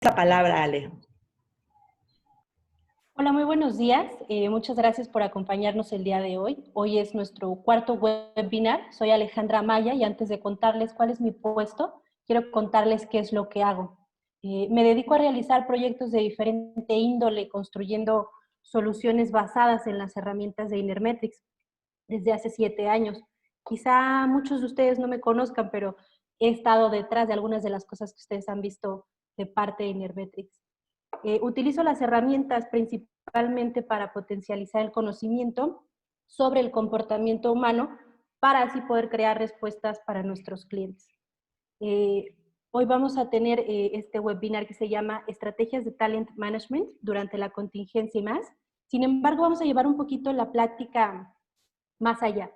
La palabra, Ale. Hola, muy buenos días. Muchas gracias por acompañarnos el día de hoy. Hoy es nuestro cuarto webinar. Soy Alejandra Maya y antes de contarles cuál es mi puesto, quiero contarles qué es lo que hago. Me dedico a realizar proyectos de diferente índole, construyendo soluciones basadas en las herramientas de Inermetrics desde hace 7 años. Quizá muchos de ustedes no me conozcan, pero he estado detrás de algunas de las cosas que ustedes han visto de parte de Inermetrics. Utilizo las herramientas principalmente para potencializar el conocimiento sobre el comportamiento humano para así poder crear respuestas para nuestros clientes. Hoy vamos a tener este webinar que se llama Estrategias de Talent Management durante la contingencia y más. Sin embargo, vamos a llevar un poquito la plática más allá.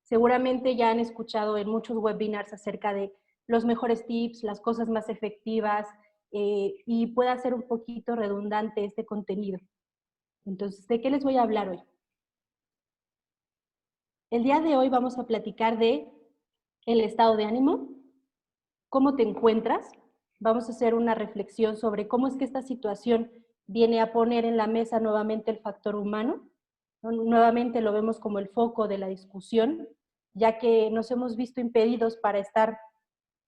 Seguramente ya han escuchado en muchos webinars acerca de los mejores tips, las cosas más efectivas, y puede ser un poquito redundante este contenido. Entonces, ¿de qué les voy a hablar hoy? El día de hoy vamos a platicar de el estado de ánimo, cómo te encuentras, vamos a hacer una reflexión sobre cómo es que esta situación viene a poner en la mesa nuevamente el factor humano, ¿no? Nuevamente lo vemos como el foco de la discusión, ya que nos hemos visto impedidos para estar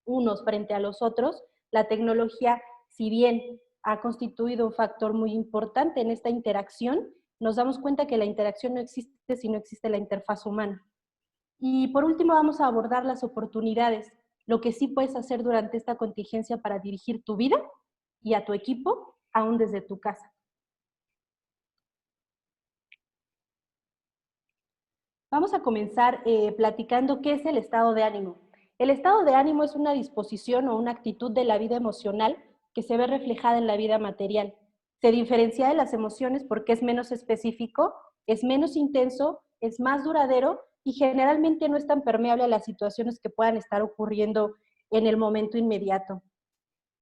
unos frente a los otros. La tecnología, si bien ha constituido un factor muy importante en esta interacción, nos damos cuenta que la interacción no existe si no existe la interfaz humana. Y por último vamos a abordar las oportunidades, lo que sí puedes hacer durante esta contingencia para dirigir tu vida y a tu equipo, aún desde tu casa. Vamos a comenzar platicando qué es el estado de ánimo. El estado de ánimo es una disposición o una actitud de la vida emocional que se ve reflejada en la vida material. Se diferencia de las emociones porque es menos específico, es menos intenso, es más duradero y generalmente no es tan permeable a las situaciones que puedan estar ocurriendo en el momento inmediato.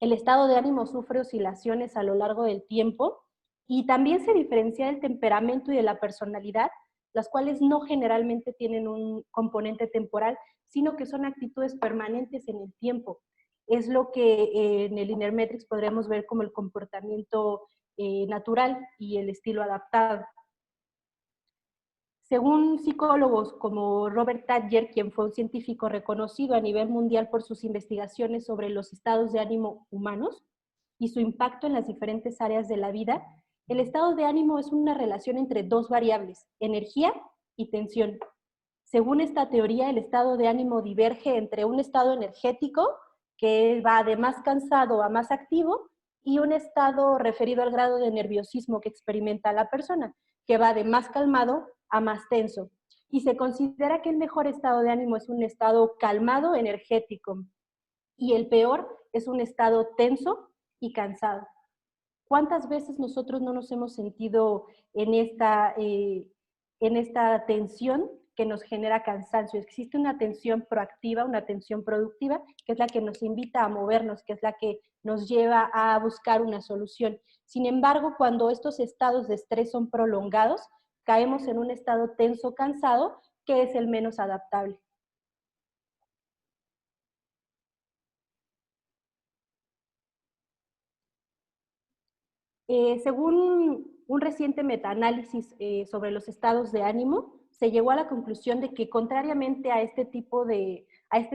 El estado de ánimo sufre oscilaciones a lo largo del tiempo y también se diferencia del temperamento y de la personalidad, las cuales no generalmente tienen un componente temporal, sino que son actitudes permanentes en el tiempo. Es lo que en el Inermetrics podremos ver como el comportamiento natural y el estilo adaptado. Según psicólogos como Robert Tadger, quien fue un científico reconocido a nivel mundial por sus investigaciones sobre los estados de ánimo humanos y su impacto en las diferentes áreas de la vida, el estado de ánimo es una relación entre dos variables, energía y tensión. Según esta teoría, el estado de ánimo diverge entre un estado energético, que va de más cansado a más activo, y un estado referido al grado de nerviosismo que experimenta la persona, que va de más calmado a más tenso. Y se considera que el mejor estado de ánimo es un estado calmado, energético, y el peor es un estado tenso y cansado. ¿Cuántas veces nosotros no nos hemos sentido en esta tensión que nos genera cansancio? Existe una tensión proactiva, una tensión productiva, que es la que nos invita a movernos, que es la que nos lleva a buscar una solución. Sin embargo, cuando estos estados de estrés son prolongados, caemos en un estado tenso, cansado, que es el menos adaptable. Según un reciente metaanálisis sobre los estados de ánimo, se llegó a la conclusión de que contrariamente a a este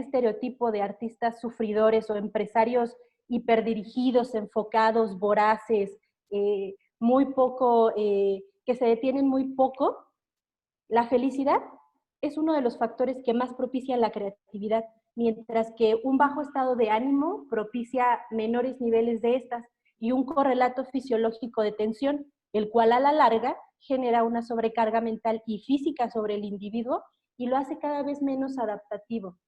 estereotipo de artistas sufridores o empresarios hiperdirigidos, enfocados, voraces, que se detienen muy poco, la felicidad es uno de los factores que más propicia la creatividad, mientras que un bajo estado de ánimo propicia menores niveles de estas y un correlato fisiológico de tensión, el cual a la larga genera una sobrecarga mental y física sobre el individuo y lo hace cada vez menos adaptativo.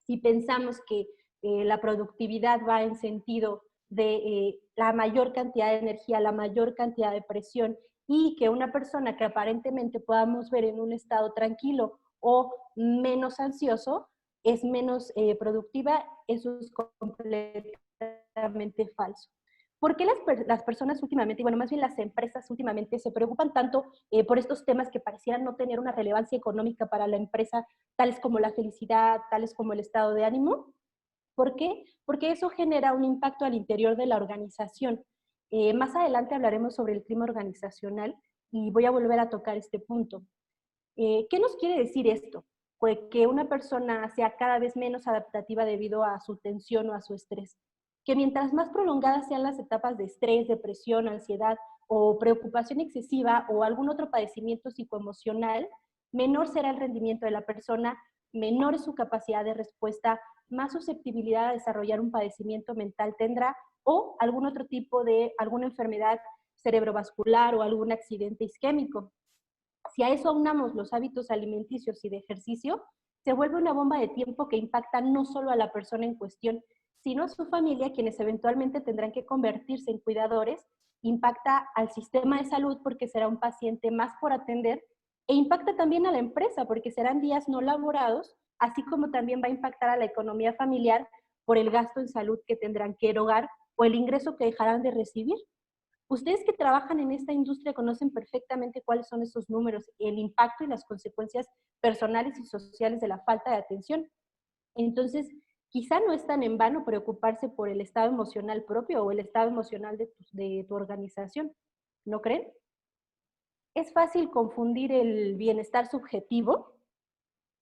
Si pensamos que la productividad va en sentido de la mayor cantidad de energía, la mayor cantidad de presión, y que una persona que aparentemente podamos ver en un estado tranquilo o menos ansioso es menos productiva, eso es completamente falso. ¿Por qué las personas últimamente, y bueno, más bien las empresas últimamente se preocupan tanto por estos temas que parecieran no tener una relevancia económica para la empresa, tales como la felicidad, tales como el estado de ánimo? ¿Por qué? Porque eso genera un impacto al interior de la organización. Más adelante hablaremos sobre el clima organizacional y voy a volver a tocar este punto. ¿Qué nos quiere decir esto? Pues que una persona sea cada vez menos adaptativa debido a su tensión o a su estrés. Que mientras más prolongadas sean las etapas de estrés, depresión, ansiedad o preocupación excesiva o algún otro padecimiento psicoemocional, menor será el rendimiento de la persona, menor es su capacidad de respuesta, más susceptibilidad a desarrollar un padecimiento mental tendrá o algún otro tipo de alguna enfermedad cerebrovascular o algún accidente isquémico. Si a eso aunamos los hábitos alimenticios y de ejercicio, se vuelve una bomba de tiempo que impacta no solo a la persona en cuestión, sino a su familia, quienes eventualmente tendrán que convertirse en cuidadores, impacta al sistema de salud porque será un paciente más por atender e impacta también a la empresa porque serán días no laborados, así como también va a impactar a la economía familiar por el gasto en salud que tendrán que erogar o el ingreso que dejarán de recibir. Ustedes que trabajan en esta industria conocen perfectamente cuáles son esos números, el impacto y las consecuencias personales y sociales de la falta de atención. Entonces, quizá no es tan en vano preocuparse por el estado emocional propio o el estado emocional de tu organización, ¿no creen? Es fácil confundir el bienestar subjetivo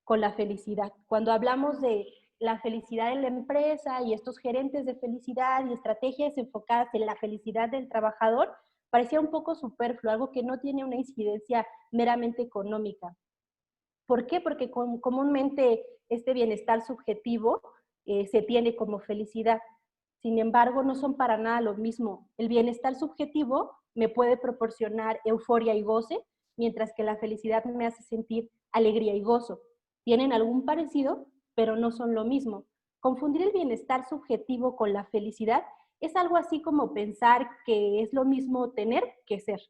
con la felicidad. Cuando hablamos de la felicidad en la empresa y estos gerentes de felicidad y estrategias enfocadas en la felicidad del trabajador, parecía un poco superfluo, algo que no tiene una incidencia meramente económica. ¿Por qué? Porque comúnmente este bienestar subjetivo se tiene como felicidad. Sin embargo, no son para nada lo mismo. El bienestar subjetivo me puede proporcionar euforia y goce, mientras que la felicidad me hace sentir alegría y gozo. Tienen algún parecido, pero no son lo mismo. Confundir el bienestar subjetivo con la felicidad es algo así como pensar que es lo mismo tener que ser.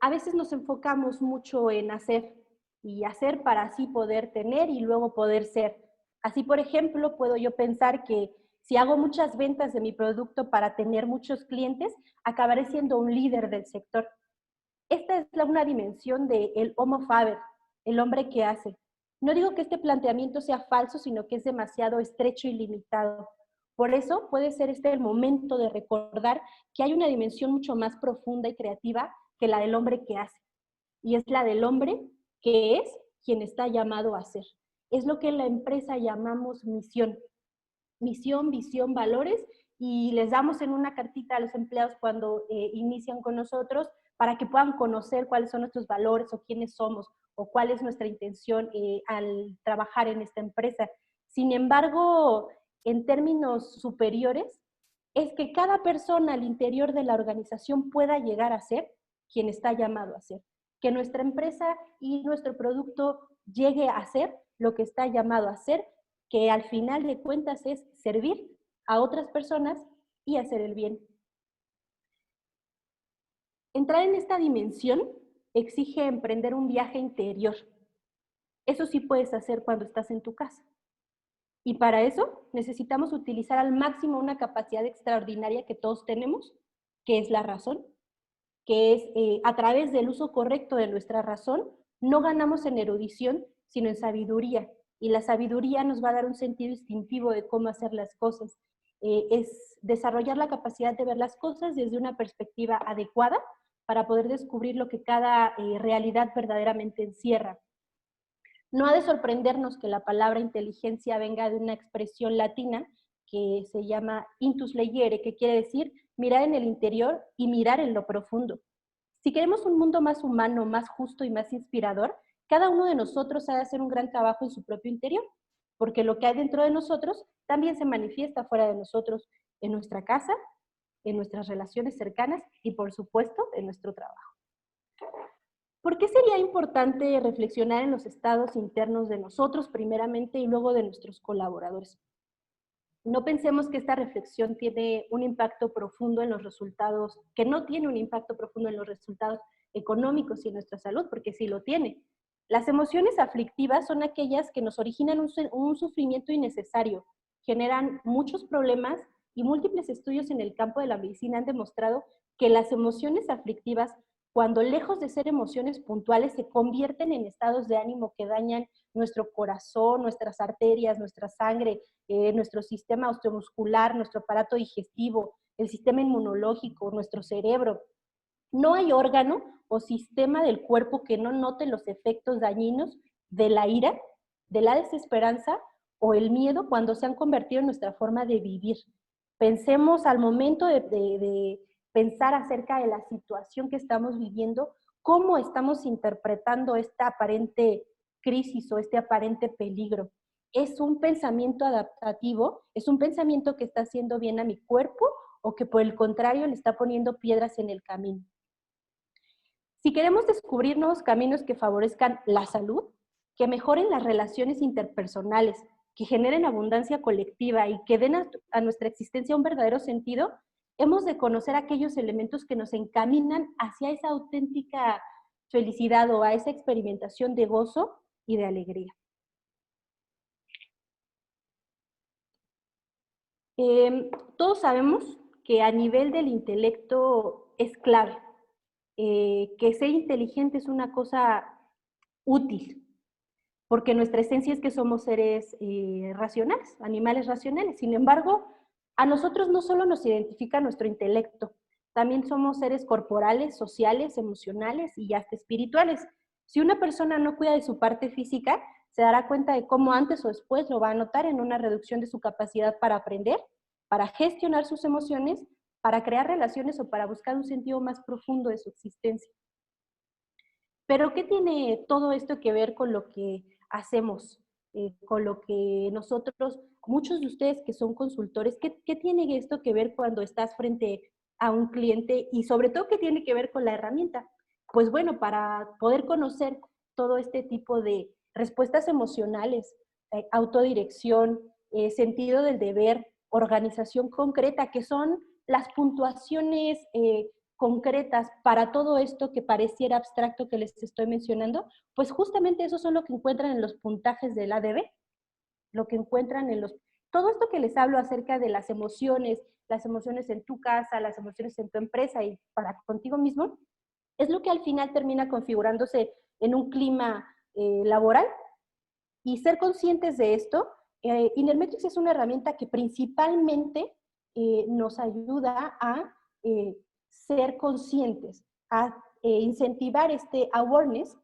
A veces nos enfocamos mucho en hacer y hacer para así poder tener y luego poder ser. Así, por ejemplo, puedo yo pensar que si hago muchas ventas de mi producto para tener muchos clientes, acabaré siendo un líder del sector. Esta es una dimensión del Homo faber, el hombre que hace. No digo que este planteamiento sea falso, sino que es demasiado estrecho y limitado. Por eso puede ser este el momento de recordar que hay una dimensión mucho más profunda y creativa que la del hombre que hace. Y es la del hombre que es quien está llamado a ser. Es lo que en la empresa llamamos misión. Misión, visión, valores, y les damos en una cartita a los empleados cuando inician con nosotros para que puedan conocer cuáles son nuestros valores o quiénes somos o cuál es nuestra intención al trabajar en esta empresa. Sin embargo, en términos superiores, es que cada persona al interior de la organización pueda llegar a ser quien está llamado a ser. Que nuestra empresa y nuestro producto llegue a ser lo que está llamado a ser, que al final de cuentas es servir a otras personas y hacer el bien. Entrar en esta dimensión exige emprender un viaje interior. Eso sí puedes hacer cuando estás en tu casa. Y para eso necesitamos utilizar al máximo una capacidad extraordinaria que todos tenemos, que es la razón, que es a través del uso correcto de nuestra razón, no ganamos en erudición, sino en sabiduría. Y la sabiduría nos va a dar un sentido instintivo de cómo hacer las cosas. Es desarrollar la capacidad de ver las cosas desde una perspectiva adecuada para poder descubrir lo que cada realidad verdaderamente encierra. No ha de sorprendernos que la palabra inteligencia venga de una expresión latina que se llama intus leyere, que quiere decir mirar en el interior y mirar en lo profundo. Si queremos un mundo más humano, más justo y más inspirador, cada uno de nosotros ha de hacer un gran trabajo en su propio interior, porque lo que hay dentro de nosotros también se manifiesta fuera de nosotros, en nuestra casa, en nuestras relaciones cercanas y, por supuesto, en nuestro trabajo. ¿Por qué sería importante reflexionar en los estados internos de nosotros primeramente y luego de nuestros colaboradores? No pensemos que esta reflexión tiene un impacto profundo en los resultados, que no tiene un impacto profundo en los resultados económicos y en nuestra salud, porque sí lo tiene. Las emociones aflictivas son aquellas que nos originan un sufrimiento innecesario, generan muchos problemas y múltiples estudios en el campo de la medicina han demostrado que las emociones aflictivas cuando lejos de ser emociones puntuales se convierten en estados de ánimo que dañan nuestro corazón, nuestras arterias, nuestra sangre, nuestro sistema osteomuscular, nuestro aparato digestivo, el sistema inmunológico, nuestro cerebro. No hay órgano o sistema del cuerpo que no note los efectos dañinos de la ira, de la desesperanza o el miedo cuando se han convertido en nuestra forma de vivir. Pensemos al momento de pensar acerca de la situación que estamos viviendo, cómo estamos interpretando esta aparente crisis o este aparente peligro. ¿Es un pensamiento adaptativo? ¿Es un pensamiento que está haciendo bien a mi cuerpo o que por el contrario le está poniendo piedras en el camino? Si queremos descubrir nuevos caminos que favorezcan la salud, que mejoren las relaciones interpersonales, que generen abundancia colectiva y que den a nuestra existencia un verdadero sentido, hemos de conocer aquellos elementos que nos encaminan hacia esa auténtica felicidad o a esa experimentación de gozo y de alegría. Todos sabemos que a nivel del intelecto es clave, que ser inteligente es una cosa útil, porque nuestra esencia es que somos seres racionales, animales racionales. Sin embargo, a nosotros no solo nos identifica nuestro intelecto, también somos seres corporales, sociales, emocionales y hasta espirituales. Si una persona no cuida de su parte física, se dará cuenta de cómo antes o después lo va a notar en una reducción de su capacidad para aprender, para gestionar sus emociones, para crear relaciones o para buscar un sentido más profundo de su existencia. Pero ¿qué tiene todo esto que ver con lo que hacemos, con lo que nosotros, muchos de ustedes que son consultores, ¿qué tiene esto que ver cuando estás frente a un cliente y sobre todo qué tiene que ver con la herramienta? Pues bueno, para poder conocer todo este tipo de respuestas emocionales, autodirección, sentido del deber, organización concreta, que son las puntuaciones concretas para todo esto que pareciera abstracto que les estoy mencionando, pues justamente eso son lo que encuentran en los puntajes del ADB, lo que encuentran en los... Todo esto que les hablo acerca de las emociones en tu casa, las emociones en tu empresa y para contigo mismo, es lo que al final termina configurándose en un clima laboral. Y ser conscientes de esto, Inermetrics es una herramienta que principalmente nos ayuda a ser conscientes, a incentivar este awareness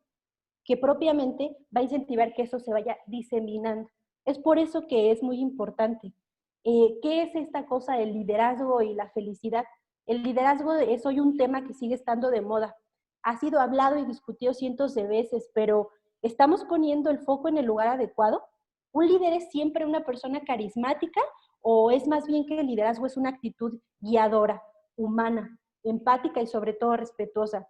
que propiamente va a incentivar que eso se vaya diseminando. Es por eso que es muy importante. ¿Qué es esta cosa del liderazgo y la felicidad? El liderazgo es hoy un tema que sigue estando de moda. Ha sido hablado y discutido cientos de veces, pero ¿estamos poniendo el foco en el lugar adecuado? ¿Un líder es siempre una persona carismática o es más bien que el liderazgo es una actitud guiadora, humana, empática y sobre todo respetuosa?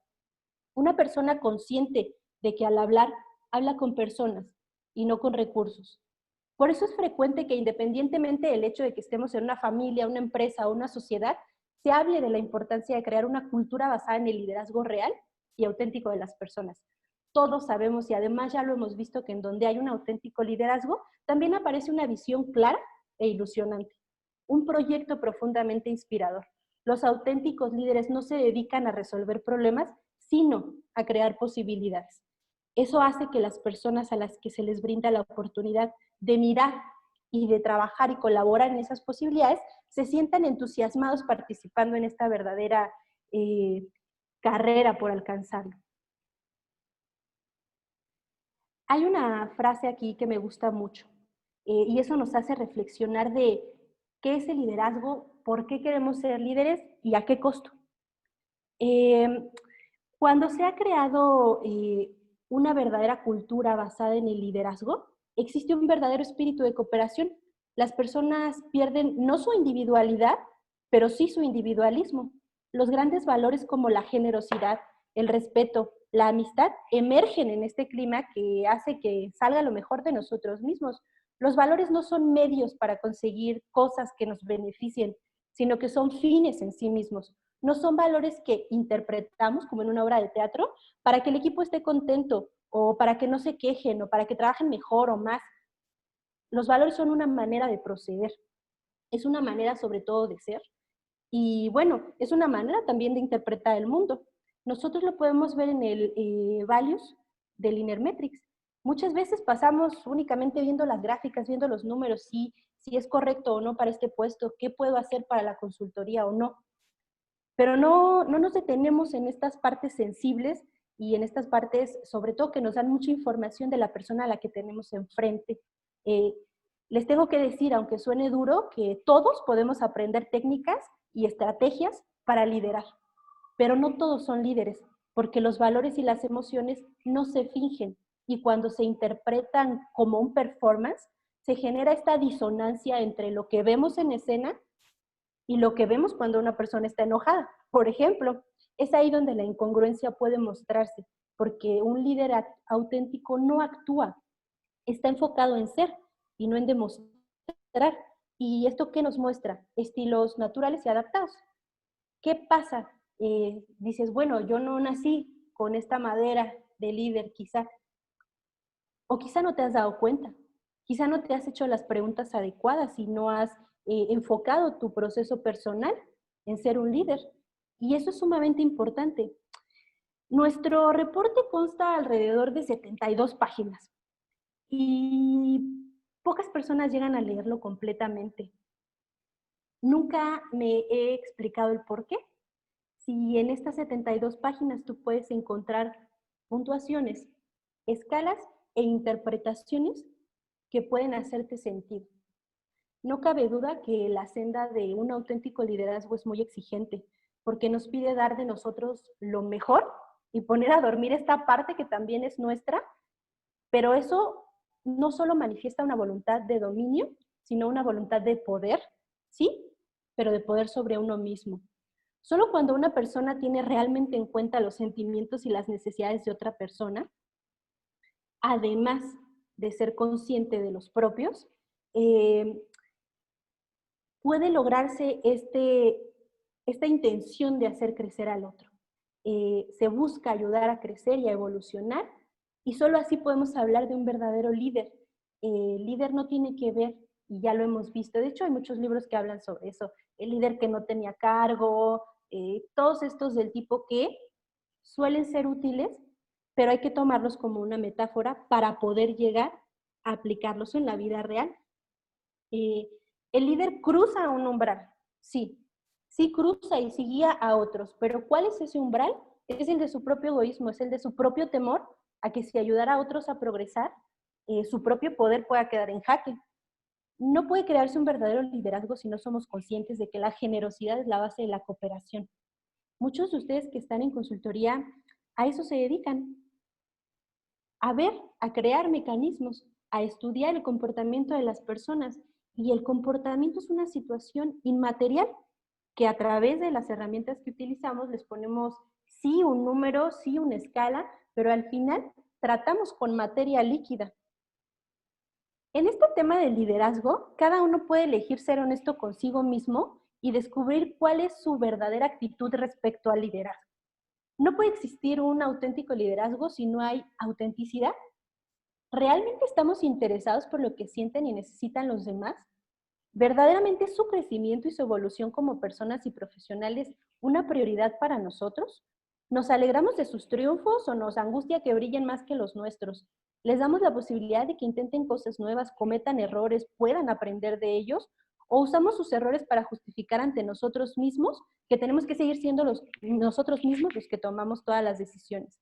Una persona consciente de que al hablar, habla con personas y no con recursos. Por eso es frecuente que independientemente del hecho de que estemos en una familia, una empresa o una sociedad, se hable de la importancia de crear una cultura basada en el liderazgo real y auténtico de las personas. Todos sabemos y además ya lo hemos visto que en donde hay un auténtico liderazgo, también aparece una visión clara e ilusionante, un proyecto profundamente inspirador. Los auténticos líderes no se dedican a resolver problemas, sino a crear posibilidades. Eso hace que las personas a las que se les brinda la oportunidad de mirar y de trabajar y colaborar en esas posibilidades, se sientan entusiasmados participando en esta verdadera carrera por alcanzarlo. Hay una frase aquí que me gusta mucho y eso nos hace reflexionar de qué es el liderazgo, por qué queremos ser líderes y a qué costo. Cuando se ha creado una verdadera cultura basada en el liderazgo, existe un verdadero espíritu de cooperación. Las personas pierden no su individualidad, pero sí su individualismo. Los grandes valores como la generosidad, el respeto, la amistad emergen en este clima que hace que salga lo mejor de nosotros mismos. Los valores no son medios para conseguir cosas que nos beneficien, sino que son fines en sí mismos. No son valores que interpretamos como en una obra de teatro para que el equipo esté contento o para que no se quejen o para que trabajen mejor o más. Los valores son una manera de proceder, es una manera sobre todo de ser y bueno, es una manera también de interpretar el mundo. Nosotros lo podemos ver en el values del Linear Metrics. Muchas veces pasamos únicamente viendo las gráficas, viendo los números, si es correcto o no para este puesto, qué puedo hacer para la consultoría o no. Pero no nos detenemos en estas partes sensibles y en estas partes, sobre todo, que nos dan mucha información de la persona a la que tenemos enfrente. Eh, Les tengo que decir, aunque suene duro, que todos podemos aprender técnicas y estrategias para liderar, pero no todos son líderes, porque los valores y las emociones no se fingen, y cuando se interpretan como un performance, se genera esta disonancia entre lo que vemos en escena y lo que vemos cuando una persona está enojada. Por ejemplo, es ahí donde la incongruencia puede mostrarse, porque un líder auténtico no actúa, está enfocado en ser y no en demostrar. ¿Y esto qué nos muestra? Estilos naturales y adaptados. ¿Qué pasa? Dices, bueno, yo no nací con esta madera de líder, quizá, o quizá no te has dado cuenta, quizá no te has hecho las preguntas adecuadas y no has enfocado tu proceso personal en ser un líder. Y eso es sumamente importante. Nuestro reporte consta alrededor de 72 páginas y pocas personas llegan a leerlo completamente. Nunca me he explicado el por qué. Si en estas 72 páginas tú puedes encontrar puntuaciones, escalas e interpretaciones que pueden hacerte sentir. No cabe duda que la senda de un auténtico liderazgo es muy exigente, porque nos pide dar de nosotros lo mejor y poner a dormir esta parte que también es nuestra, pero eso no solo manifiesta una voluntad de dominio, sino una voluntad de poder, sí, pero de poder sobre uno mismo. Solo cuando una persona tiene realmente en cuenta los sentimientos y las necesidades de otra persona, además de ser consciente de los propios, eh, puede lograrse esta intención de hacer crecer al otro. Se busca ayudar a crecer y a evolucionar, y solo así podemos hablar de un verdadero líder. El líder no tiene que ver, y ya lo hemos visto, de hecho hay muchos libros que hablan sobre eso, el líder que no tenía cargo, todos estos del tipo que suelen ser útiles, pero hay que tomarlos como una metáfora para poder llegar a aplicarlos en la vida real. Eh, el líder cruza un umbral, sí, sí cruza y sí guía a otros, pero ¿cuál es ese umbral? Es el de su propio egoísmo, es el de su propio temor a que si ayudara a otros a progresar, su propio poder pueda quedar en jaque. No puede crearse un verdadero liderazgo si no somos conscientes de que la generosidad es la base de la cooperación. Muchos de ustedes que están en consultoría a eso se dedican, a ver, a crear mecanismos, a estudiar el comportamiento de las personas. Y el comportamiento es una situación inmaterial que a través de las herramientas que utilizamos les ponemos sí un número, sí una escala, pero al final tratamos con materia líquida. En este tema del liderazgo, cada uno puede elegir ser honesto consigo mismo y descubrir cuál es su verdadera actitud respecto al liderazgo. No puede existir un auténtico liderazgo si no hay autenticidad. ¿Realmente estamos interesados por lo que sienten y necesitan los demás? ¿Verdaderamente es su crecimiento y su evolución como personas y profesionales una prioridad para nosotros? ¿Nos alegramos de sus triunfos o nos angustia que brillen más que los nuestros? ¿Les damos la posibilidad de que intenten cosas nuevas, cometan errores, puedan aprender de ellos? ¿O usamos sus errores para justificar ante nosotros mismos que tenemos que seguir siendo nosotros mismos los que tomamos todas las decisiones?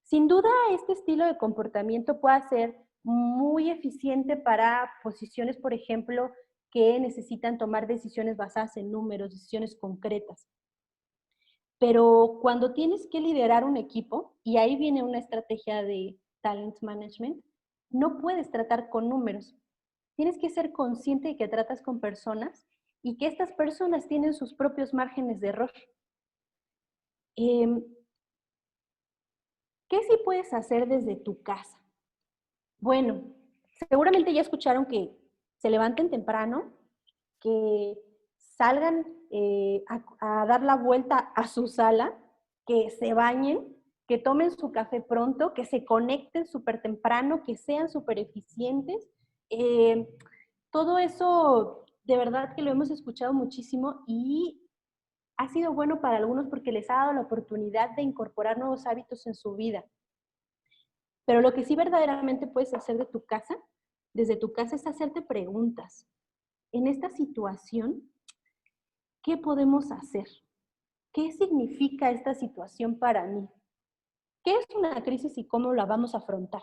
Sin duda, este estilo de comportamiento puede ser muy eficiente para posiciones, por ejemplo, que necesitan tomar decisiones basadas en números, decisiones concretas. Pero cuando tienes que liderar un equipo, y ahí viene una estrategia de talent management, no puedes tratar con números. Tienes que ser consciente de que tratas con personas y que estas personas tienen sus propios márgenes de error. ¿Qué sí puedes hacer desde tu casa? Bueno, seguramente ya escucharon que se levanten temprano, que salgan a dar la vuelta a su sala, que se bañen, que tomen su café pronto, que se conecten súper temprano, que sean súper eficientes. Todo eso, de verdad que lo hemos escuchado muchísimo y Ha sido bueno para algunos porque les ha dado la oportunidad de incorporar nuevos hábitos en su vida. Pero lo que sí verdaderamente puedes hacer desde tu casa, es hacerte preguntas. En esta situación, ¿qué podemos hacer? ¿Qué significa esta situación para mí? ¿Qué es una crisis y cómo la vamos a afrontar?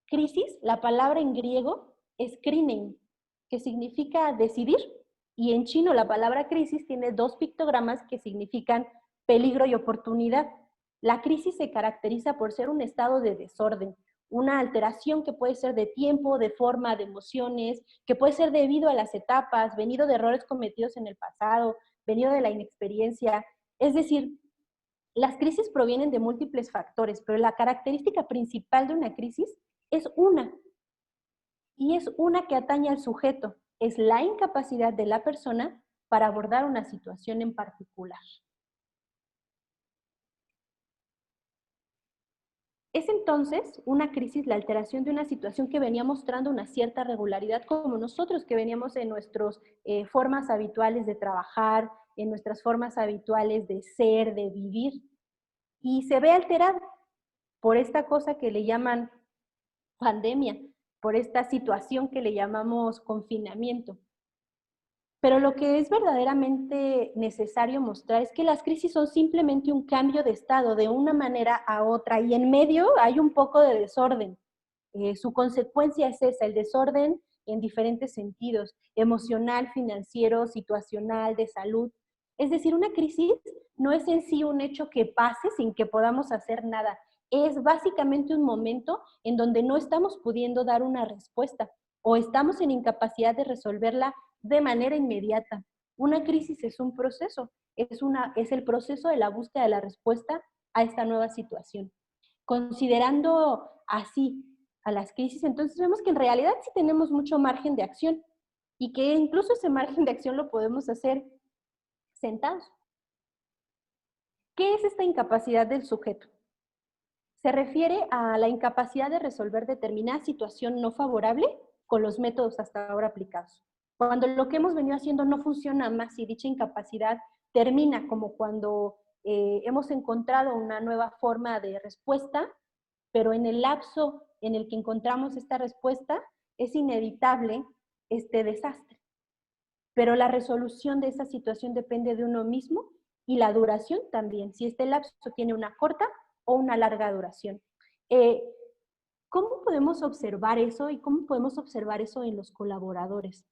Crisis, la palabra en griego es krinein, que significa decidir, y en chino la palabra crisis tiene dos pictogramas que significan peligro y oportunidad. La crisis se caracteriza por ser un estado de desorden, una alteración que puede ser de tiempo, de forma, de emociones, que puede ser debido a las etapas, venido de errores cometidos en el pasado, venido de la inexperiencia. Es decir, las crisis provienen de múltiples factores, pero la característica principal de una crisis es una, y es una que atañe al sujeto, es la incapacidad de la persona para abordar una situación en particular. Es entonces una crisis la alteración de una situación que venía mostrando una cierta regularidad, como nosotros que veníamos en nuestras formas habituales de trabajar, en nuestras formas habituales de ser, de vivir, y se ve alterado por esta cosa que le llaman pandemia, por esta situación que le llamamos confinamiento. Pero lo que es verdaderamente necesario mostrar es que las crisis son simplemente un cambio de estado de una manera a otra y en medio hay un poco de desorden. Su consecuencia es esa, el desorden en diferentes sentidos, emocional, financiero, situacional, de salud. Es decir, una crisis no es en sí un hecho que pase sin que podamos hacer nada. Es básicamente un momento en donde no estamos pudiendo dar una respuesta o estamos en incapacidad de resolverla de manera inmediata. Una crisis es un proceso, es el proceso de la búsqueda de la respuesta a esta nueva situación. Considerando así a las crisis, entonces vemos que en realidad sí tenemos mucho margen de acción y que incluso ese margen de acción lo podemos hacer sentados. ¿Qué es esta incapacidad del sujeto? Se refiere a la incapacidad de resolver determinada situación no favorable con los métodos hasta ahora aplicados. Cuando lo que hemos venido haciendo no funciona más y dicha incapacidad termina, como cuando hemos encontrado una nueva forma de respuesta, pero en el lapso en el que encontramos esta respuesta es inevitable este desastre. Pero la resolución de esa situación depende de uno mismo y la duración también, si este lapso tiene una corta o una larga duración. Eh, ¿Cómo podemos observar eso y cómo podemos observar eso en los colaboradores?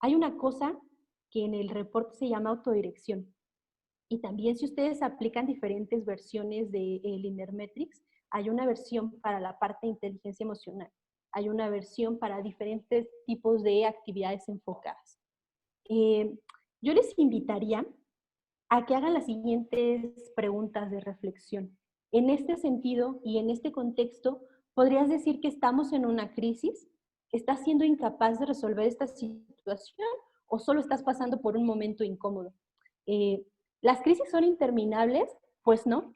Hay una cosa que en el reporte se llama autodirección. Y también si ustedes aplican diferentes versiones de Linear Metrics, hay una versión para la parte de inteligencia emocional, hay una versión para diferentes tipos de actividades enfocadas. Yo les invitaría a que hagan las siguientes preguntas de reflexión. En este sentido y en este contexto, ¿podrías decir que estamos en una crisis? ¿Estás siendo incapaz de resolver esta situación o solo estás pasando por un momento incómodo? ¿Las crisis son interminables? Pues no.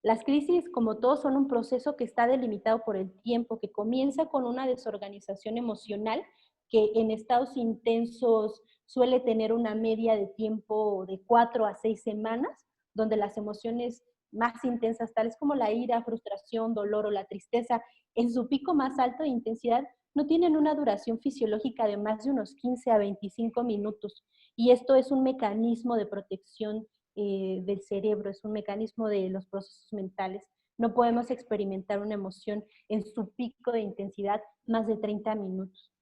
Las crisis, como todos, son un proceso que está delimitado por el tiempo, que comienza con una desorganización emocional que en estados intensos suele tener una media de tiempo de 4 a 6 semanas, donde las emociones más intensas, tales como la ira, frustración, dolor o la tristeza, en su pico más alto de intensidad, no tienen una duración fisiológica de más de unos 15 a 25 minutos. Y esto es un mecanismo de protección del cerebro, es un mecanismo de los procesos mentales. No podemos experimentar una emoción en su pico de intensidad más de 30 minutos.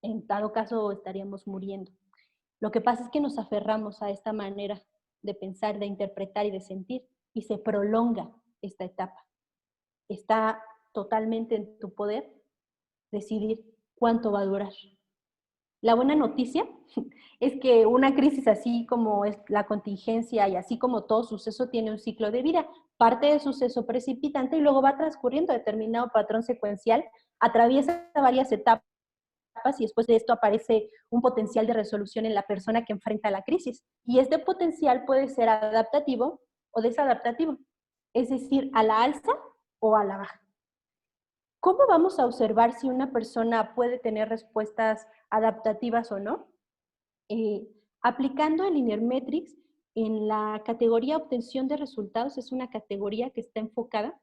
En dado caso estaríamos muriendo. Lo que pasa es que nos aferramos a esta manera de pensar, de interpretar y de sentir y se prolonga esta etapa. Está totalmente en tu poder decidir cuánto va a durar. La buena noticia es que una crisis así como es la contingencia y así como todo suceso tiene un ciclo de vida, parte de suceso precipitante y luego va transcurriendo determinado patrón secuencial, atraviesa varias etapas y después de esto aparece un potencial de resolución en la persona que enfrenta la crisis. Y este potencial puede ser adaptativo o desadaptativo, es decir, a la alza o a la baja. ¿Cómo vamos a observar si una persona puede tener respuestas adaptativas o no? Aplicando el Linear Metrics, en la categoría obtención de resultados es una categoría que está enfocada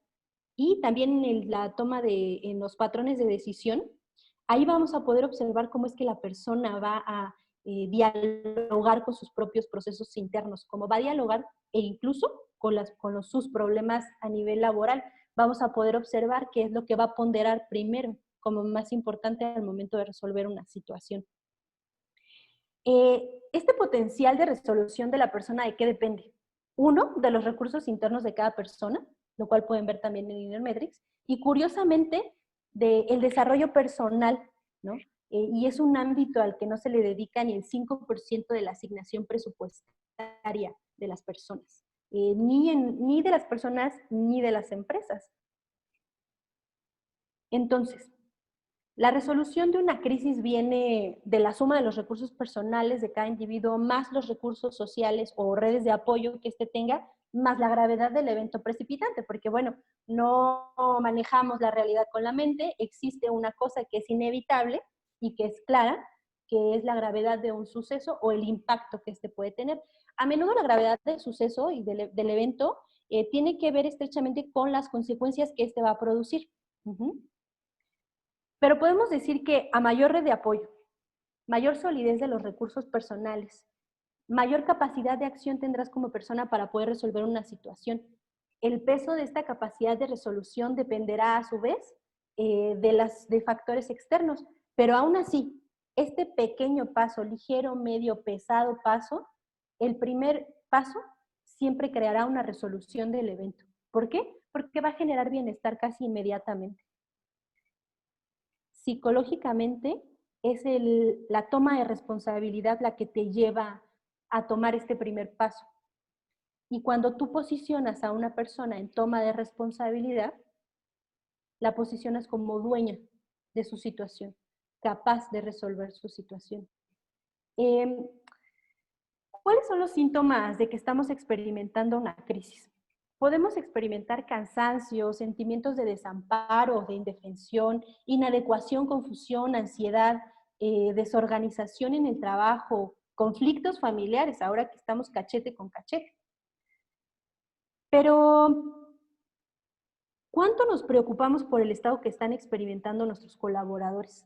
y también en la toma en los patrones de decisión. Ahí vamos a poder observar cómo es que la persona va a dialogar con sus propios procesos internos, cómo va a dialogar e incluso con sus problemas a nivel laboral. Vamos a poder observar qué es lo que va a ponderar primero como más importante al momento de resolver una situación. Este potencial de resolución de la persona, ¿de qué depende? Uno, de los recursos internos de cada persona, lo cual pueden ver también en Innermetrics, y curiosamente, del desarrollo personal, ¿no? Y es un ámbito al que no se le dedica ni el 5% de la asignación presupuestaria de las personas, ni de las personas ni de las empresas. Entonces, la resolución de una crisis viene de la suma de los recursos personales de cada individuo, más los recursos sociales o redes de apoyo que éste tenga, más la gravedad del evento precipitante, porque bueno, no manejamos la realidad con la mente, existe una cosa que es inevitable y que es clara, que es la gravedad de un suceso o el impacto que éste puede tener. A menudo la gravedad del suceso y del evento tiene que ver estrechamente con las consecuencias que éste va a producir. Pero podemos decir que a mayor red de apoyo, mayor solidez de los recursos personales, mayor capacidad de acción tendrás como persona para poder resolver una situación. El peso de esta capacidad de resolución dependerá a su vez de factores externos, pero aún así, este pequeño paso, ligero, medio, pesado paso, el primer paso siempre creará una resolución del evento. ¿Por qué? Porque va a generar bienestar casi inmediatamente. Psicológicamente es la toma de responsabilidad la que te lleva a tomar este primer paso. Y cuando tú posicionas a una persona en toma de responsabilidad, la posicionas como dueña de su situación, capaz de resolver su situación. ¿Cuáles son los síntomas de que estamos experimentando una crisis? Podemos experimentar cansancio, sentimientos de desamparo, de indefensión, inadecuación, confusión, ansiedad, desorganización en el trabajo, conflictos familiares, ahora que estamos cachete con cachete. Pero, ¿cuánto nos preocupamos por el estado que están experimentando nuestros colaboradores?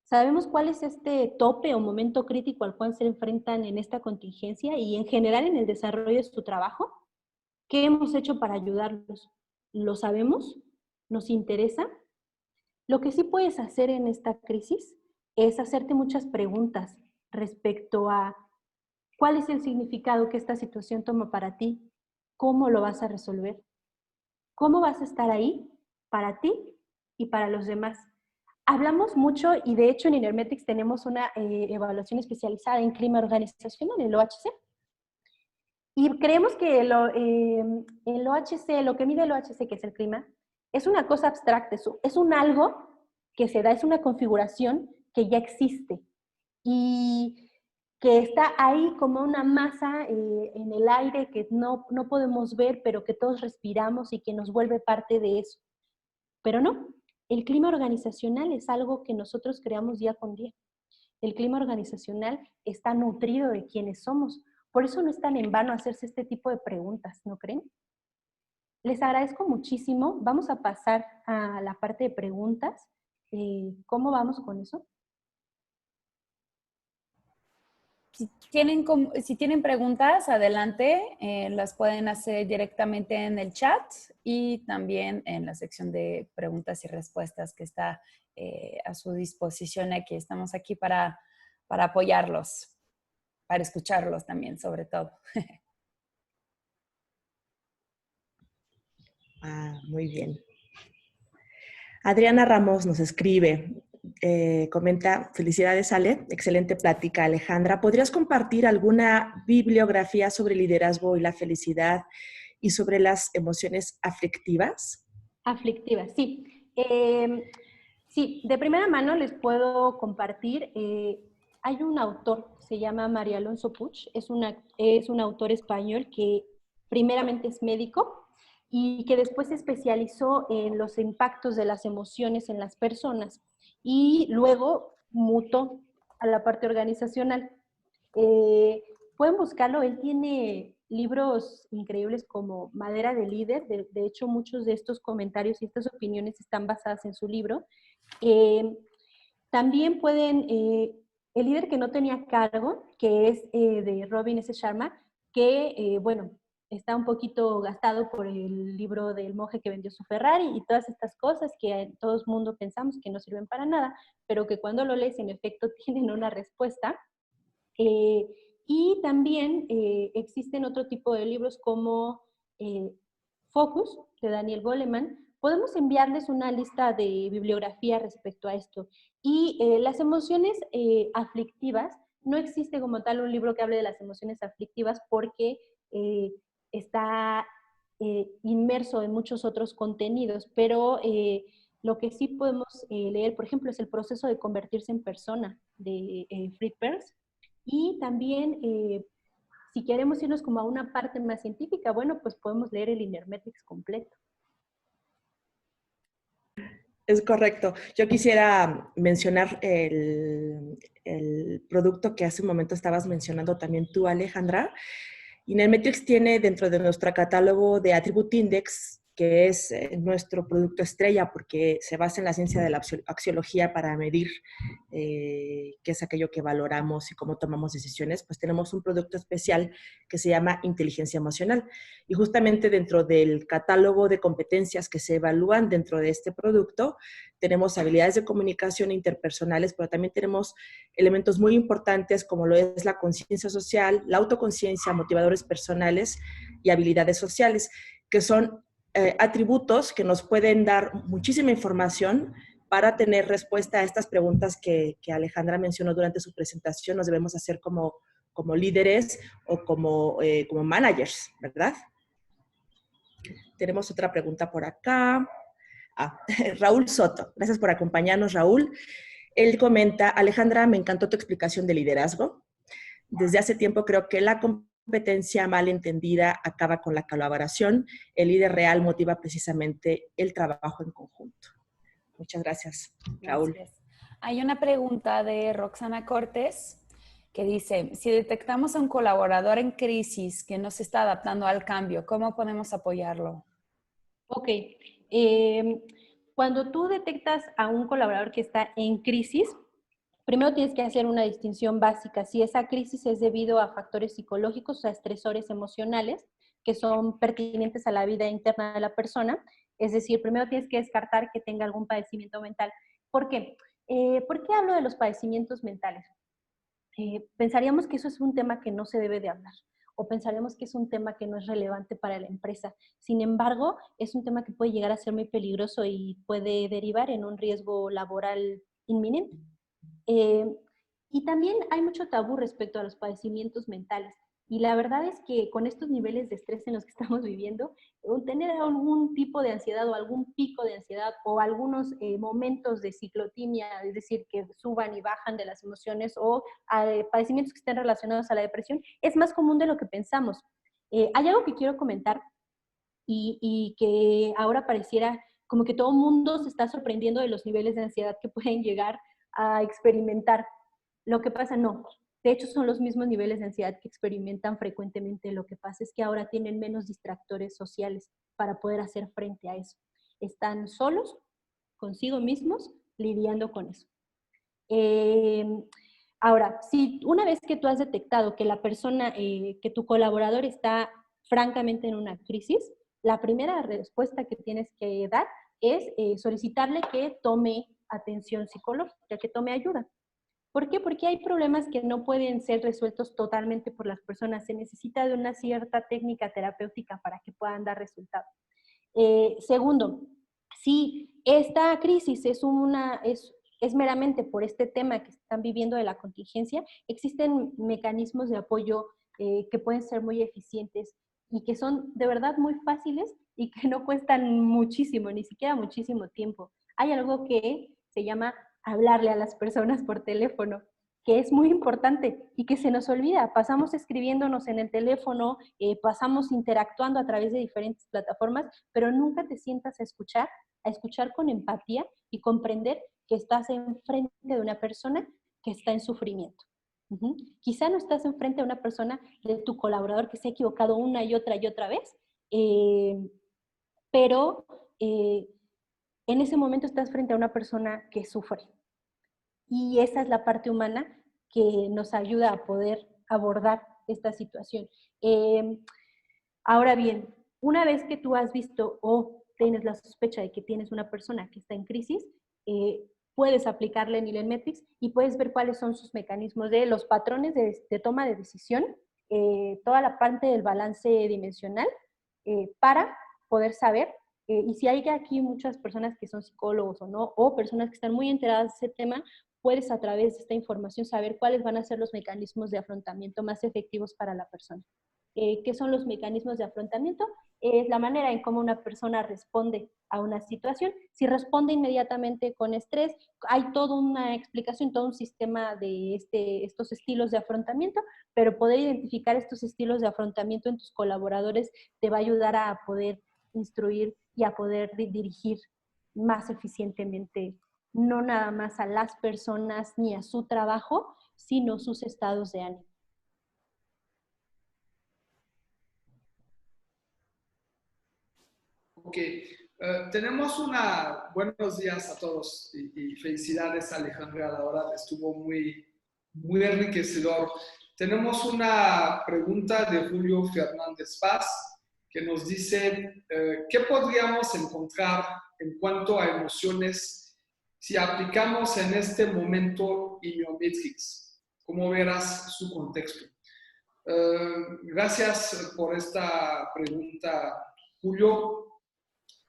¿Sabemos cuál es este tope o momento crítico al cual se enfrentan en esta contingencia y en general en el desarrollo de su trabajo? ¿Qué hemos hecho para ayudarlos? ¿Lo sabemos? ¿Nos interesa? Lo que sí puedes hacer en esta crisis es hacerte muchas preguntas respecto a cuál es el significado que esta situación toma para ti, cómo lo vas a resolver, cómo vas a estar ahí para ti y para los demás. Hablamos mucho y de hecho en Innermetrics tenemos una evaluación especializada en clima organizacional, el OHC. Y creemos que el OHC, lo que mide el OHC, que es el clima, es una cosa abstracta, es un algo que se da, es una configuración que ya existe y que está ahí como una masa en el aire que no podemos ver, pero que todos respiramos y que nos vuelve parte de eso. Pero no, el clima organizacional es algo que nosotros creamos día con día. El clima organizacional está nutrido de quienes somos. Por eso no es tan en vano hacerse este tipo de preguntas, ¿no creen? Les agradezco muchísimo. Vamos a pasar a la parte de preguntas. ¿Cómo vamos con eso? Si tienen preguntas, adelante, las pueden hacer directamente en el chat y también en la sección de preguntas y respuestas que está a su disposición aquí. Estamos aquí para apoyarlos, para escucharlos también, sobre todo. Muy bien. Adriana Ramos nos escribe, comenta, felicidades Ale, excelente plática Alejandra. ¿Podrías compartir alguna bibliografía sobre liderazgo y la felicidad y sobre las emociones aflictivas? Aflictivas, sí. Sí, de primera mano les puedo compartir, hay un autor, se llama María Alonso Puig, es un autor español que primeramente es médico y que después se especializó en los impactos de las emociones en las personas y luego mutó a la parte organizacional. pueden buscarlo, él tiene libros increíbles como Madera de Líder, de hecho muchos de estos comentarios y estas opiniones están basadas en su libro. También pueden, El líder que no tenía cargo, que es de Robin S. Sharma, que, bueno, está un poquito gastado por el libro del monje que vendió su Ferrari y todas estas cosas que todo el mundo pensamos que no sirven para nada, pero que cuando lo lees en efecto tienen una respuesta. Y también existen otro tipo de libros como Focus, de Daniel Goleman. Podemos enviarles una lista de bibliografía respecto a esto. Y las emociones aflictivas, no existe como tal un libro que hable de las emociones aflictivas porque está inmerso en muchos otros contenidos, pero lo que sí podemos leer, por ejemplo, es El proceso de convertirse en persona, de Fritz Perls. Y también, si queremos irnos como a una parte más científica, bueno, pues podemos leer el Inner Metrics completo. Es correcto. Yo quisiera mencionar el producto que hace un momento estabas mencionando también tú, Alejandra. Inermetrix tiene dentro de nuestro catálogo de Attribute Index, que es nuestro producto estrella porque se basa en la ciencia de la axiología para medir qué es aquello que valoramos y cómo tomamos decisiones, pues tenemos un producto especial que se llama inteligencia emocional. Y justamente dentro del catálogo de competencias que se evalúan dentro de este producto, tenemos habilidades de comunicación interpersonales, pero también tenemos elementos muy importantes como lo es la conciencia social, la autoconciencia, motivadores personales y habilidades sociales, que son atributos que nos pueden dar muchísima información para tener respuesta a estas preguntas que Alejandra mencionó durante su presentación. Nos debemos hacer como líderes o como managers, ¿verdad? Tenemos otra pregunta por acá. Raúl Soto. Gracias por acompañarnos, Raúl. Él comenta, Alejandra, me encantó tu explicación de liderazgo. Desde hace tiempo creo que la competencia mal entendida acaba con la colaboración. El líder real motiva precisamente el trabajo en conjunto. Muchas gracias, Raúl. Gracias. Hay una pregunta de Roxana Cortés que dice, si detectamos a un colaborador en crisis que no se está adaptando al cambio, ¿cómo podemos apoyarlo? Ok. Cuando tú detectas a un colaborador que está en crisis, primero tienes que hacer una distinción básica. Si esa crisis es debido a factores psicológicos, a estresores emocionales que son pertinentes a la vida interna de la persona, es decir, primero tienes que descartar que tenga algún padecimiento mental. ¿Por qué? ¿Por qué hablo de los padecimientos mentales? Pensaríamos que eso es un tema que no se debe de hablar o pensaríamos que es un tema que no es relevante para la empresa. Sin embargo, es un tema que puede llegar a ser muy peligroso y puede derivar en un riesgo laboral inminente. Y también hay mucho tabú respecto a los padecimientos mentales. Y la verdad es que con estos niveles de estrés en los que estamos viviendo, tener algún tipo de ansiedad o algún pico de ansiedad o algunos momentos de ciclotimia, es decir, que suban y bajan de las emociones o padecimientos que estén relacionados a la depresión, es más común de lo que pensamos. Hay algo que quiero comentar y que ahora pareciera como que todo el mundo se está sorprendiendo de los niveles de ansiedad que pueden llegar a experimentar. Lo que pasa, no. De hecho, son los mismos niveles de ansiedad que experimentan frecuentemente. Lo que pasa es que ahora tienen menos distractores sociales para poder hacer frente a eso. Están solos, consigo mismos, lidiando con eso. Ahora, si una vez que tú has detectado que la persona, que tu colaborador está francamente en una crisis, la primera respuesta que tienes que dar es solicitarle que tome atención psicológica, que tome ayuda. ¿Por qué? Porque hay problemas que no pueden ser resueltos totalmente por las personas. Se necesita de una cierta técnica terapéutica para que puedan dar resultados. Segundo, si esta crisis es meramente por este tema que están viviendo de la contingencia, existen mecanismos de apoyo que pueden ser muy eficientes y que son de verdad muy fáciles y que no cuestan muchísimo, ni siquiera muchísimo tiempo. Hay algo que se llama hablarle a las personas por teléfono, que es muy importante y que se nos olvida. Pasamos escribiéndonos en el teléfono, pasamos interactuando a través de diferentes plataformas, pero nunca te sientas a escuchar con empatía y comprender que estás enfrente de una persona que está en sufrimiento. Quizá no estás enfrente a una persona de tu colaborador que se ha equivocado una y otra vez, pero en ese momento estás frente a una persona que sufre. Y esa es la parte humana que nos ayuda a poder abordar esta situación. Ahora bien, una vez que tú has visto o tienes la sospecha de que tienes una persona que está en crisis, puedes aplicarle Nillen Metrics y puedes ver cuáles son sus mecanismos de los patrones de toma de decisión, toda la parte del balance dimensional, para poder saber, y si hay aquí muchas personas que son psicólogos o no, o personas que están muy enteradas de ese tema, puedes a través de esta información saber cuáles van a ser los mecanismos de afrontamiento más efectivos para la persona. ¿Qué son los mecanismos de afrontamiento? Es la manera en cómo una persona responde a una situación. Si responde inmediatamente con estrés, hay toda una explicación, todo un sistema de estos estilos de afrontamiento, pero poder identificar estos estilos de afrontamiento en tus colaboradores te va a ayudar a poder instruir y a poder dirigir más eficientemente, no nada más a las personas ni a su trabajo, sino sus estados de ánimo. Ok, tenemos buenos días a todos y felicidades Alejandra, la verdad estuvo muy enriquecedor. Tenemos una pregunta de Julio Fernández Paz que nos dice, ¿qué podríamos encontrar en cuanto a emociones si aplicamos en este momento Immunometrics? ¿Cómo verás su contexto? Gracias por esta pregunta, Julio.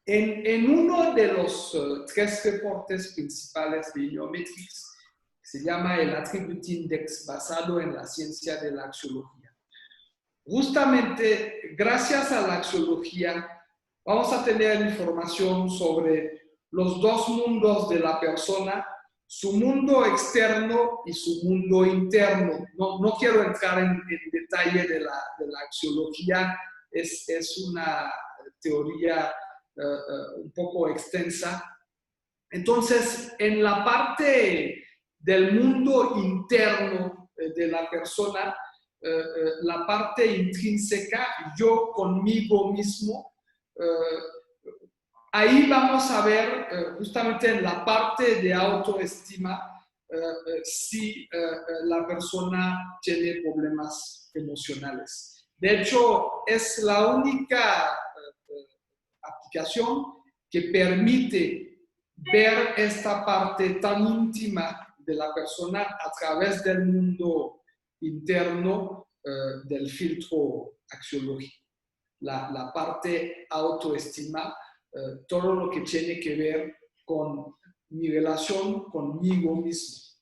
En uno de los 3 reportes principales de Immunometrics, que se llama el Attribute Index, basado en la ciencia de la axiología. Justamente, gracias a la axiología, vamos a tener información sobre los 2 mundos de la persona, su mundo externo y su mundo interno. No quiero entrar en detalle de la axiología, es una teoría un poco extensa. Entonces, en la parte del mundo interno de la persona, la parte intrínseca, yo conmigo mismo, ahí vamos a ver justamente en la parte de autoestima si la persona tiene problemas emocionales. De hecho, es la única aplicación que permite ver esta parte tan íntima de la persona a través del mundo interno del filtro axiológico. La parte autoestima, todo lo que tiene que ver con mi relación conmigo mismo.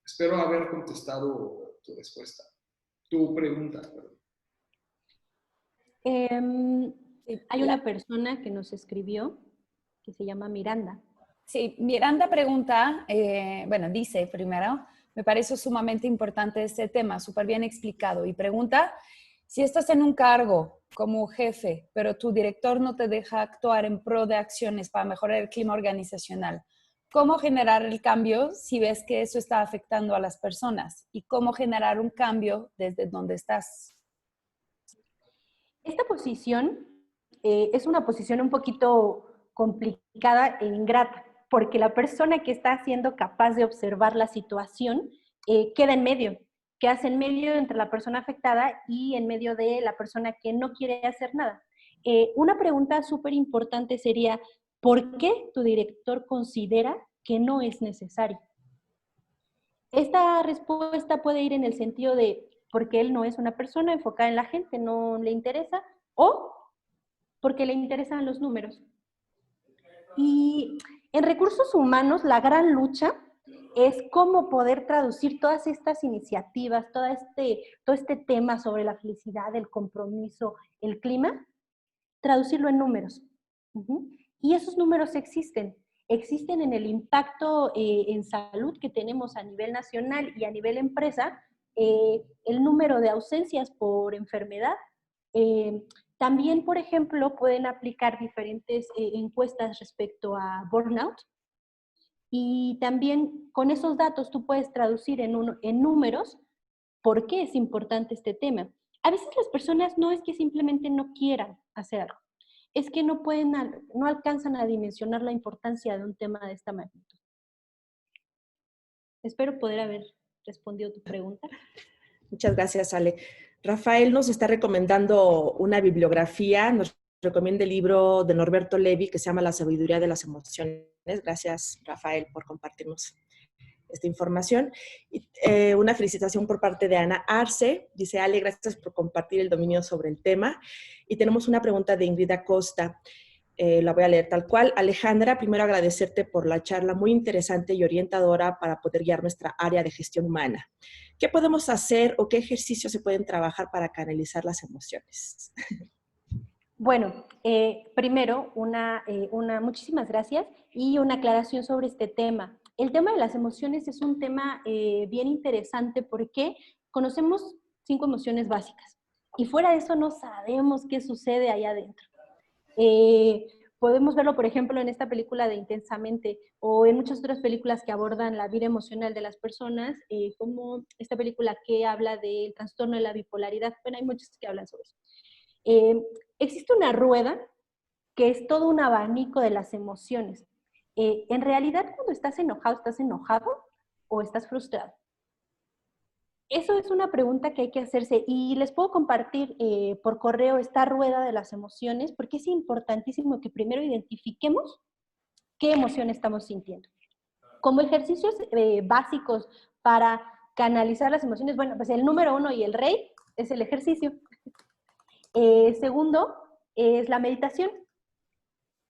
Espero haber contestado tu pregunta. Hay una persona que nos escribió que se llama Miranda. Sí, Miranda pregunta, dice primero, me parece sumamente importante este tema, súper bien explicado, y pregunta, si estás en un cargo como jefe, pero tu director no te deja actuar en pro de acciones para mejorar el clima organizacional, ¿cómo generar el cambio si ves que eso está afectando a las personas? ¿Y cómo generar un cambio desde donde estás? Esta posición es una posición un poquito complicada e ingrata, porque la persona que está siendo capaz de observar la situación queda en medio, que hace en medio entre la persona afectada y en medio de la persona que no quiere hacer nada. Una pregunta súper importante sería, ¿por qué tu director considera que no es necesario? Esta respuesta puede ir en el sentido de, porque él no es una persona enfocada en la gente, no le interesa, o porque le interesan los números. Y en recursos humanos, la gran lucha es cómo poder traducir todas estas iniciativas, todo este tema sobre la felicidad, el compromiso, el clima, traducirlo en números. Y esos números existen en el impacto en salud que tenemos a nivel nacional y a nivel empresa, el número de ausencias por enfermedad. También, por ejemplo, pueden aplicar diferentes encuestas respecto a burnout. Y también con esos datos tú puedes traducir en números ¿Por qué es importante este tema? A veces las personas no es que simplemente no quieran hacer algo, es que no pueden, no alcanzan a dimensionar la importancia de un tema de esta magnitud. Espero poder haber respondido tu pregunta. Muchas gracias, Ale. Rafael nos está recomendando una bibliografía, nos recomienda el libro de Norberto Levi que se llama La sabiduría de las emociones. Gracias, Rafael, por compartirnos esta información. Y, una felicitación por parte de Ana Arce. Dice, Ale, gracias por compartir el dominio sobre el tema. Y tenemos una pregunta de Ingrid Acosta. La voy a leer tal cual. Alejandra, primero agradecerte por la charla muy interesante y orientadora para poder guiar nuestra área de gestión humana. ¿Qué podemos hacer o qué ejercicios se pueden trabajar para canalizar las emociones? Bueno, primero, muchísimas gracias y una aclaración sobre este tema. El tema de las emociones es un tema bien interesante porque conocemos 5 emociones básicas y fuera de eso no sabemos qué sucede allá adentro. Podemos verlo, por ejemplo, en esta película de Intensamente o en muchas otras películas que abordan la vida emocional de las personas, como esta película que habla del trastorno de la bipolaridad. Bueno, hay muchos que hablan sobre eso. Existe una rueda que es todo un abanico de las emociones. En realidad, cuando estás enojado o estás frustrado. Eso es una pregunta que hay que hacerse y les puedo compartir por correo esta rueda de las emociones porque es importantísimo que primero identifiquemos qué emoción estamos sintiendo. Como ejercicios básicos para canalizar las emociones, bueno, pues el número 1 y el rey es el ejercicio. Segundo, es la meditación.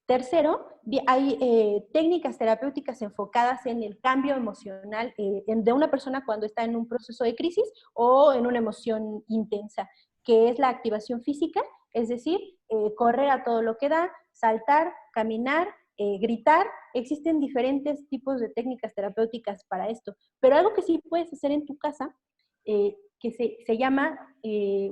Tercero, hay técnicas terapéuticas enfocadas en el cambio emocional de una persona cuando está en un proceso de crisis o en una emoción intensa, que es la activación física, es decir, correr a todo lo que da, saltar, caminar, gritar. Existen diferentes tipos de técnicas terapéuticas para esto, pero algo que sí puedes hacer en tu casa, que se llama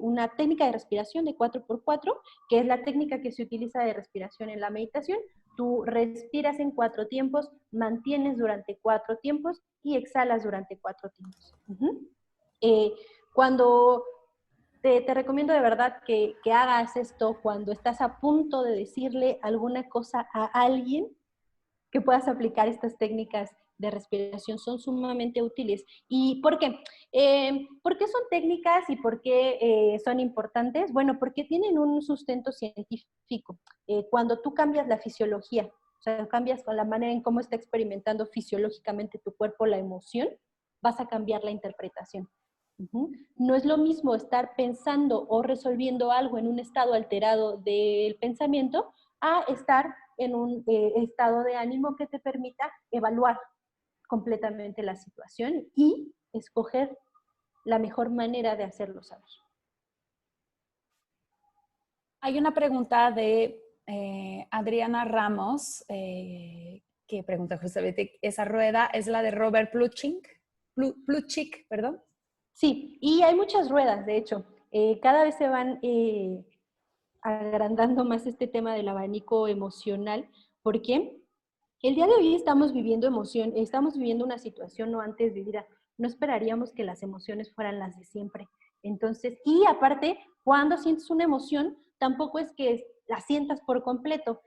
una técnica de respiración de 4x4, que es la técnica que se utiliza de respiración en la meditación. Tú respiras en 4 tiempos, mantienes durante 4 tiempos y exhalas durante 4 tiempos. Cuando te recomiendo de verdad que hagas esto cuando estás a punto de decirle alguna cosa a alguien, que puedas aplicar estas técnicas de respiración son sumamente útiles. ¿Y por qué? ¿Por qué son técnicas y por qué son importantes? Bueno, porque tienen un sustento científico. Cuando tú cambias la fisiología, o sea, cambias con la manera en cómo está experimentando fisiológicamente tu cuerpo la emoción, vas a cambiar la interpretación. No es lo mismo estar pensando o resolviendo algo en un estado alterado del pensamiento a estar en un estado de ánimo que te permita evaluar completamente la situación y escoger la mejor manera de hacerlo saber. Hay una pregunta de Adriana Ramos que pregunta justamente, ¿esa rueda es la de Robert Plutchik, perdón? Sí, y hay muchas ruedas, de hecho. Cada vez se van agrandando más este tema del abanico emocional, porque el día de hoy estamos viviendo una situación no antes vivida. No esperaríamos que las emociones fueran las de siempre. Entonces, y aparte, cuando sientes una emoción, tampoco es que la sientas por completo.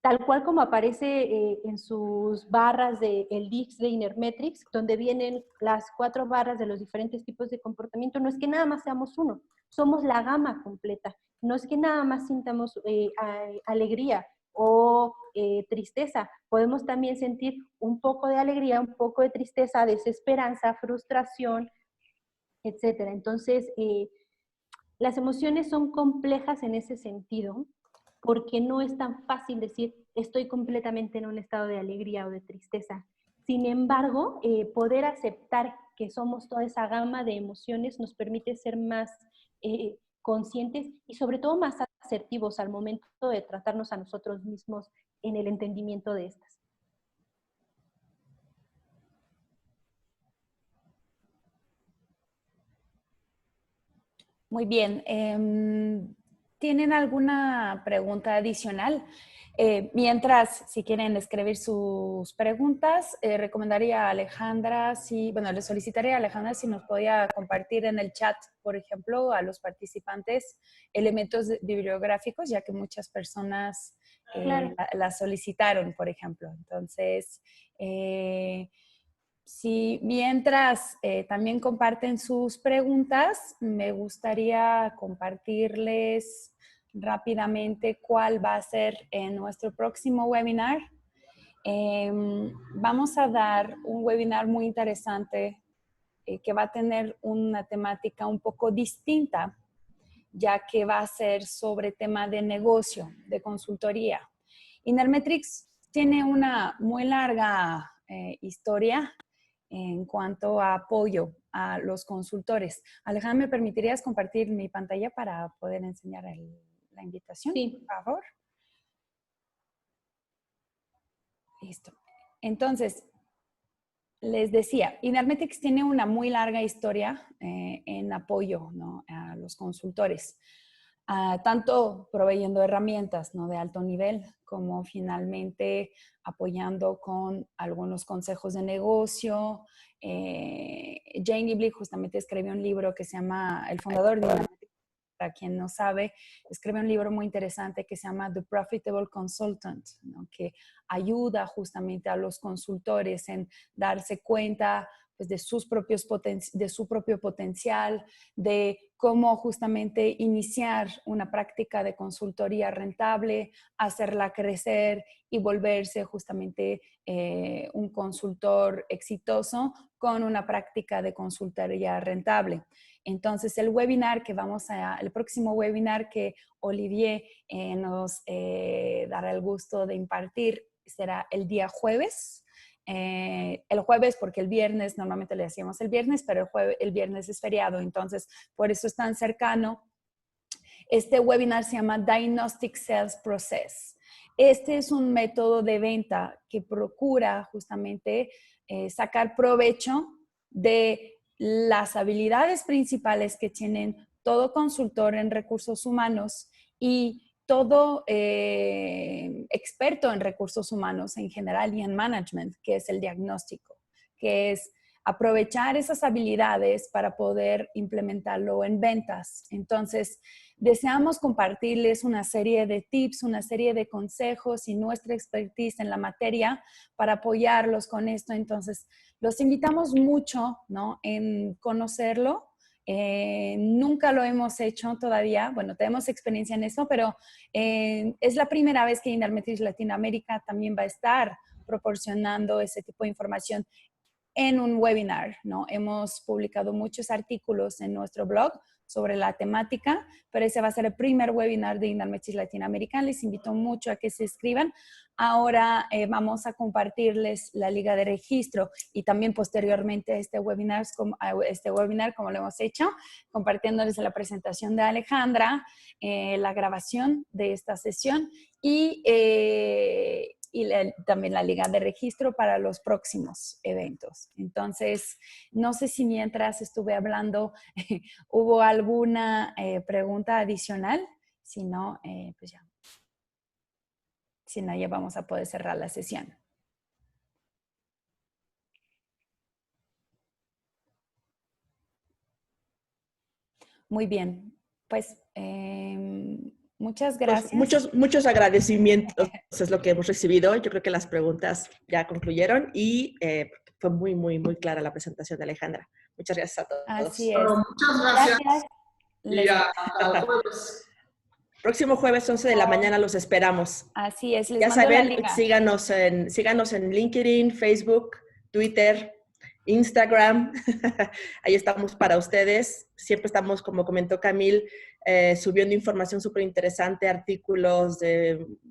Tal cual como aparece en sus barras del DISC de Inermetrics, donde vienen las 4 barras de los diferentes tipos de comportamiento, no es que nada más seamos uno, somos la gama completa. No es que nada más sintamos alegría o tristeza. Podemos también sentir un poco de alegría, un poco de tristeza, desesperanza, frustración, etc. Entonces, las emociones son complejas en ese sentido, porque no es tan fácil decir estoy completamente en un estado de alegría o de tristeza. Sin embargo, poder aceptar que somos toda esa gama de emociones nos permite ser más conscientes y sobre todo más asertivos al momento de tratarnos a nosotros mismos en el entendimiento de estas. Muy bien. tienen alguna pregunta adicional, mientras, si quieren escribir sus preguntas, recomendaría a Alejandra, le solicitaría a Alejandra si nos podía compartir en el chat, por ejemplo, a los participantes elementos bibliográficos, ya que muchas personas Claro. la solicitaron, por ejemplo. Entonces, si mientras también comparten sus preguntas, me gustaría compartirles rápidamente cuál va a ser nuestro próximo webinar. Vamos a dar un webinar muy interesante que va a tener una temática un poco distinta, ya que va a ser sobre tema de negocio, de consultoría. Inermetrix tiene una muy larga historia en cuanto a apoyo a los consultores. Alejandra, ¿me permitirías compartir mi pantalla para poder enseñar la invitación? Sí. Por favor. Listo. Entonces, les decía, Inermetrix tiene una muy larga historia en apoyo, ¿no?, a los consultores, tanto proveyendo herramientas, ¿no?, de alto nivel, como finalmente apoyando con algunos consejos de negocio. Jane Ibley justamente escribió un libro que se llama, el fundador de Inermetrix, para quien no sabe, escribe un libro muy interesante que se llama The Profitable Consultant, ¿no?, que ayuda justamente a los consultores en darse cuenta, pues, de su propio potencial, de cómo justamente iniciar una práctica de consultoría rentable, hacerla crecer y volverse justamente un consultor exitoso con una práctica de consultoría rentable. Entonces, el próximo webinar que Olivier nos dará el gusto de impartir será el día jueves. El jueves porque el viernes, normalmente le decíamos el viernes, pero el viernes es feriado, entonces por eso es tan cercano. Este webinar se llama Diagnostic Sales Process. Este es un método de venta que procura justamente sacar provecho de las habilidades principales que tienen todo consultor en recursos humanos y todo experto en recursos humanos en general y en management, que es el diagnóstico, que es aprovechar esas habilidades para poder implementarlo en ventas. Entonces, deseamos compartirles una serie de tips, una serie de consejos y nuestra expertise en la materia para apoyarlos con esto. Entonces, los invitamos mucho, ¿no?, en conocerlo. Nunca lo hemos hecho todavía, bueno, tenemos experiencia en eso, pero es la primera vez que Inermetrix Latinoamérica también va a estar proporcionando ese tipo de información en un webinar, ¿no? Hemos publicado muchos artículos en nuestro blog sobre la temática, pero ese va a ser el primer webinar de Inermetrix Latinoamérica. Les invito mucho a que se inscriban. Ahora vamos a compartirles la liga de registro y también posteriormente este webinar, como lo hemos hecho, compartiéndoles la presentación de Alejandra, la grabación de esta sesión y también la liga de registro para los próximos eventos. Entonces, no sé si mientras estuve hablando hubo alguna pregunta adicional. Si no, pues ya. Si no, ya vamos a poder cerrar la sesión. Muy bien. Pues muchas gracias. Pues muchos agradecimientos es lo que hemos recibido. Yo creo que las preguntas ya concluyeron y fue muy, muy, muy clara la presentación de Alejandra. Muchas gracias a todos. Así es. Bueno, muchas gracias. Les... Y hasta el jueves. Próximo jueves, 11 de la mañana, los esperamos. Así es. Les ya mando saben, la liga. síganos en LinkedIn, Facebook, Twitter, Instagram. Ahí estamos para ustedes. Siempre estamos, como comentó Camil, subiendo información súper interesante, artículos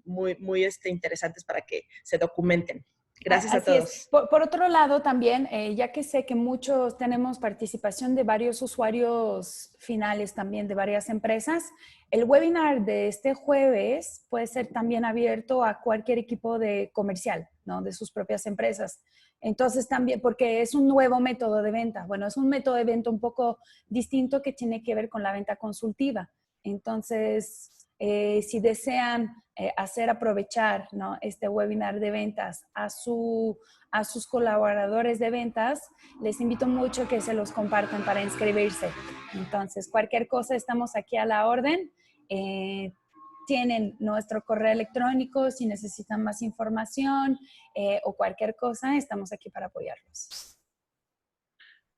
muy, muy interesantes para que se documenten. Gracias a todos. Por otro lado, también, ya que sé que muchos tenemos participación de varios usuarios finales también de varias empresas, el webinar de este jueves puede ser también abierto a cualquier equipo de comercial, ¿no?, de sus propias empresas. Entonces también, porque es un nuevo método de venta. Bueno, es un método de venta un poco distinto que tiene que ver con la venta consultiva. Entonces, Si desean hacer aprovechar, ¿no?, este webinar de ventas a sus colaboradores de ventas, les invito mucho que se los compartan para inscribirse. Entonces, cualquier cosa, estamos aquí a la orden. Tienen nuestro correo electrónico si necesitan más información o cualquier cosa, estamos aquí para apoyarlos.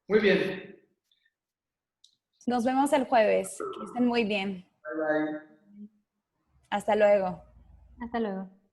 Muy bien. Nos vemos el jueves. Que estén muy bien. Bye bye. Hasta luego. Hasta luego.